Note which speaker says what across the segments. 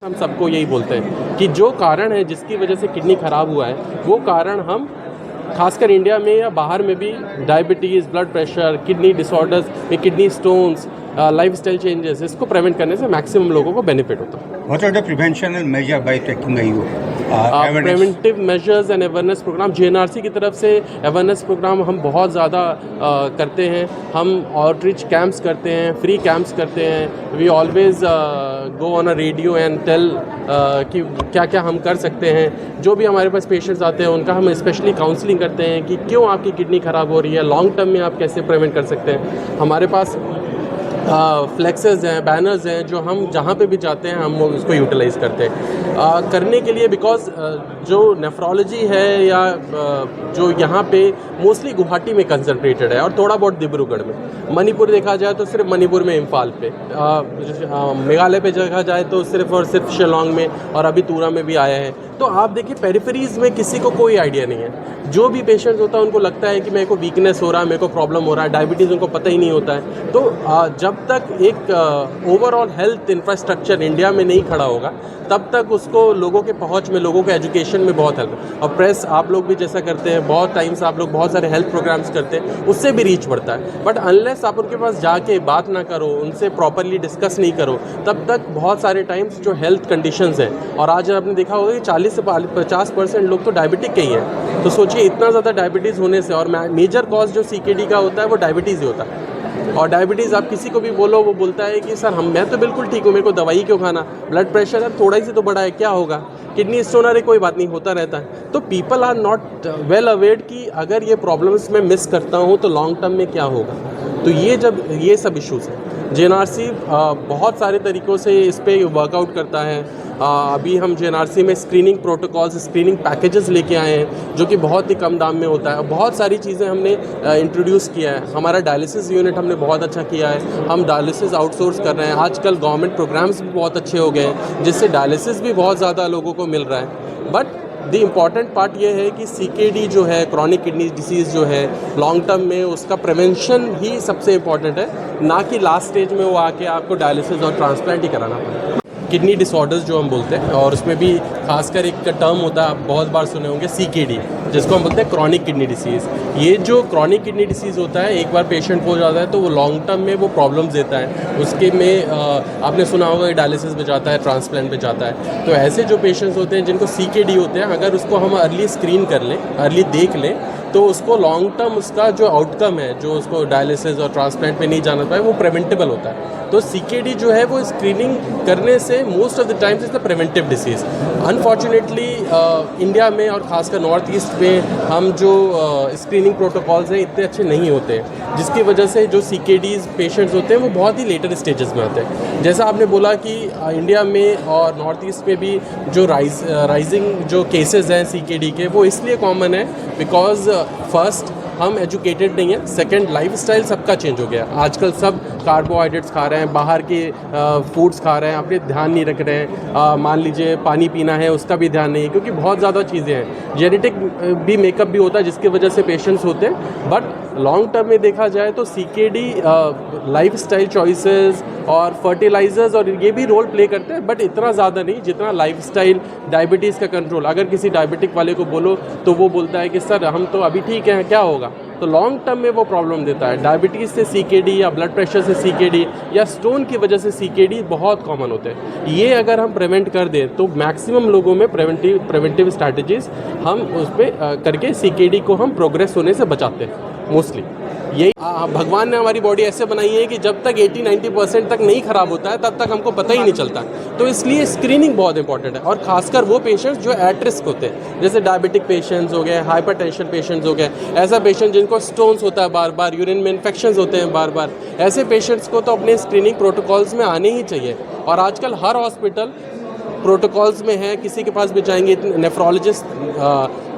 Speaker 1: हम सबको यही बोलते हैं कि जो कारण है जिसकी वजह से किडनी ख़राब हुआ है वो कारण हम खासकर इंडिया में या बाहर में भी diabetes, blood pressure, kidney disorders, kidney stones, lifestyle changes, इसको प्रिवेंट करने से मैक्सिमम लोगों को बेनिफिट होता है।
Speaker 2: What are the preventional measure by taking IU? Awareness.
Speaker 1: Preventive measures and awareness program JNRC की तरफ से अवेयरनेस प्रोग्राम हम बहुत ज़्यादा करते हैं। हम आउटरीच कैंप्स करते हैं, फ्री कैंप्स करते हैं। We always go on a radio and tell कि क्या क्या हम कर सकते हैं। जो भी हमारे पास पेशेंट्स आते हैं उनका हम स्पेशली काउंसलिंग करते हैं कि क्यों आपकी किडनी ख़राब हो रही है, लॉन्ग टर्म में आप कैसे प्रिवेंट कर सकते हैं। हमारे पास फ्लेक्सेस हैं, बैनर्स हैं, जो हम जहाँ पे भी जाते हैं हम उसको यूटिलाइज़ करते हैं करने के लिए। बिकॉज जो नेफ्रोलॉजी है या जो यहाँ पे मोस्टली गुवाहाटी में कंसंट्रेटेड है और थोड़ा बहुत डिब्रूगढ़ में। मणिपुर देखा जाए तो सिर्फ मणिपुर में, इम्फाल पे, मेघालय पे देखा जाए तो सिर्फ और सिर्फ शिलोंग में, और अभी तूरा में भी आया है। तो आप देखिए पेरिफेरीज़ में किसी को कोई आइडिया नहीं है। जो भी पेशेंट्स होता है उनको लगता है कि मेरे को वीकनेस हो रहा है, मेरे को प्रॉब्लम हो रहा है, डायबिटीज़ उनको पता ही नहीं होता है। तो जब तक एक ओवरऑल हेल्थ इंफ्रास्ट्रक्चर इंडिया में नहीं खड़ा होगा तब तक उसको लोगों के पहुंच में, लोगों के एजुकेशन में बहुत हेल्प। और प्रेस आप लोग भी जैसा करते हैं, बहुत टाइम्स आप लोग बहुत सारे हेल्थ प्रोग्राम्स करते हैं, उससे भी रीच बढ़ता है। बट अनलेस आप उनके पास जाके बात ना करो, उनसे प्रॉपरली डिस्कस नहीं करो, तब तक बहुत सारे टाइम्स जो हेल्थ कंडीशंस हैं, और आज आपने देखा होगा कि 40 से 50% लोग तो डायबिटिक के ही हैं। तो सोचिए इतना ज़्यादा डायबिटीज़ होने से, और मेजर कॉज जो सीकेडी का होता है वो डायबिटीज़ ही होता है। और डायबिटीज़ आप किसी को भी बोलो वो बोलता है कि सर मैं तो बिल्कुल ठीक हूँ, मेरे को दवाई क्यों खाना, ब्लड प्रेशर है थोड़ा ही से तो बड़ा है, क्या होगा, किडनी स्टोन, अरे कोई बात नहीं, होता रहता है। तो people are not well aware कि अगर ये प्रॉब्लम्स मैं मिस करता हूँ तो लॉन्ग टर्म में क्या होगा। तो ये सब इश्यूज़ हैं। जेएनआरसी बहुत सारे तरीक़ों से इस पर वर्कआउट करता है। अभी हम जेएनआरसी में स्क्रीनिंग प्रोटोकॉल्स, स्क्रीनिंग पैकेजेस लेके आए हैं जो कि बहुत ही कम दाम में होता है। बहुत सारी चीज़ें हमने इंट्रोड्यूस किया है। हमारा डायलिसिस यूनिट हमने बहुत अच्छा किया है। हम डायलिसिस आउटसोर्स कर रहे हैं। आजकल गवर्नमेंट प्रोग्राम्स भी बहुत अच्छे हो गए हैं जिससे डायलिसिस भी बहुत ज़्यादा लोगों को मिल रहा है। बट द इम्पॉर्टेंट पार्ट ये है कि सीकेडी जो है, क्रॉनिक किडनी डिसीज़ जो है, लॉन्ग टर्म में उसका प्रिवेंशन ही सबसे इम्पॉर्टेंट है, ना कि लास्ट स्टेज में वो आके आपको डायलिसिस और ट्रांसप्लांट ही कराना पड़े। किडनी डिसऑर्डर्स जो हम बोलते हैं, और उसमें भी खासकर एक टर्म होता है, आप बहुत बार सुने होंगे, सीकेडी, जिसको हम बोलते हैं क्रॉनिक किडनी डिसीज़। ये जो क्रॉनिक किडनी डिसीज़ होता है, एक बार पेशेंट हो जाता है तो वो लॉन्ग टर्म में वो प्रॉब्लम्स देता है। उसके में आपने सुना होगा कि डायलिसिस पे जाता है, ट्रांसप्लांट पे जाता है। तो ऐसे जो पेशेंट्स होते हैं जिनको सीकेडी होते हैं, अगर उसको हम अर्ली स्क्रीन कर लें, अर्ली देख लें, तो उसको लॉन्ग टर्म उसका जो आउटकम है, जो उसको डायलिसिस और ट्रांसप्लांट पे नहीं जाना पाए, वो प्रिवेंटेबल होता है। तो सीकेडी जो है वो स्क्रीनिंग करने से most of the times is the preventive disease. Unfortunately India में और खासकर नॉर्थ ईस्ट में हम जो स्क्रीनिंग प्रोटोकॉल्स हैं इतने अच्छे नहीं होते, जिसकी वजह से जो सीकेडीज़ पेशेंट्स होते हैं वो बहुत ही लेटर स्टेजेस में आते हैं। जैसा आपने बोला कि इंडिया में और नॉर्थ ईस्ट में भी जो राइजिंग जो केसेस हैं सीकेडी के, वो इसलिए कॉमन है बिकॉज फर्स्ट हम एजुकेटेड नहीं है, सेकंड लाइफस्टाइल सबका चेंज हो गया। आजकल सब कार्बोहाइड्रेट्स खा रहे हैं, बाहर के फूड्स खा रहे हैं, अपने ध्यान नहीं रख रहे हैं। मान लीजिए पानी पीना है उसका भी ध्यान नहीं है, क्योंकि बहुत ज़्यादा चीज़ें हैं। जेनेटिक भी मेकअप भी होता है जिसकी वजह से पेशेंट्स होते हैं। बट लॉन्ग टर्म में देखा जाए तो सीकेडी लाइफस्टाइल चॉइसेस और फर्टिलाइजर्स और ये भी रोल प्ले करते हैं, बट इतना ज़्यादा नहीं जितना लाइफस्टाइल, डायबिटीज़ का कंट्रोल। अगर किसी डायबिटिक वाले को बोलो तो वो बोलता है कि सर हम तो अभी ठीक हैं, क्या होगा। तो लॉन्ग टर्म में वो प्रॉब्लम देता है। डायबिटीज़ से सीकेडी या ब्लड प्रेशर से सीकेडी या स्टोन की वजह से सीकेडी बहुत कॉमन होते हैं। ये अगर हम प्रिवेंट कर दें तो मैक्सिमम लोगों में प्रिवेंटिव स्ट्रैटेजीज़ हम उस पर करके सीकेडी को हम प्रोग्रेस होने से बचाते हैं मोस्टली। यही भगवान ने हमारी बॉडी ऐसे बनाई है कि जब तक 80-90% तक नहीं ख़राब होता है तब तक हमको पता ही नहीं चलता। तो इसलिए स्क्रीनिंग बहुत इंपॉर्टेंट है, और खासकर वो पेशेंट्स जो एट रिस्क होते हैं, जैसे डायबिटिक पेशेंट्स हो गए, हाइपरटेंशन पेशेंट्स हो गए, ऐसा पेशेंट जिनको स्टोन्स होता है बार बार, यूरिन में इन्फेक्शंस होते हैं बार बार, ऐसे पेशेंट्स को तो अपने स्क्रीनिंग प्रोटोकॉल्स में आने ही चाहिए। और आजकल हर हॉस्पिटल प्रोटोकॉल्स में है, किसी के पास भी जाएंगे नेफ्रोलॉजिस्ट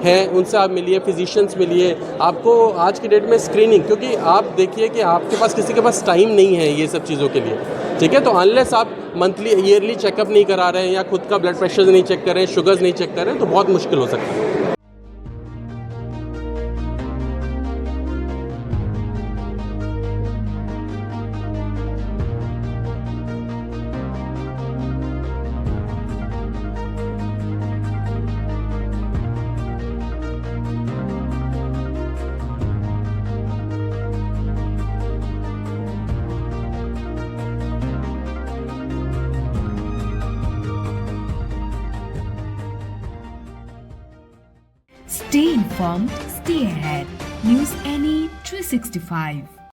Speaker 1: हैं, उनसे आप मिलिए, फिजिशियंस मिलिए। आपको आज की डेट में स्क्रीनिंग, क्योंकि आप देखिए कि आपके पास किसी के पास टाइम नहीं है ये सब चीज़ों के लिए, ठीक है। तो अनलेस आप मंथली ईयरली चेकअप नहीं करा रहे हैं या खुद का ब्लड प्रेशर नहीं चेक कर रहे हैं, शुगर्स नहीं चेक कर रहे हैं, तो बहुत मुश्किल हो सकता है।
Speaker 3: Stay informed, stay ahead. News NE 365.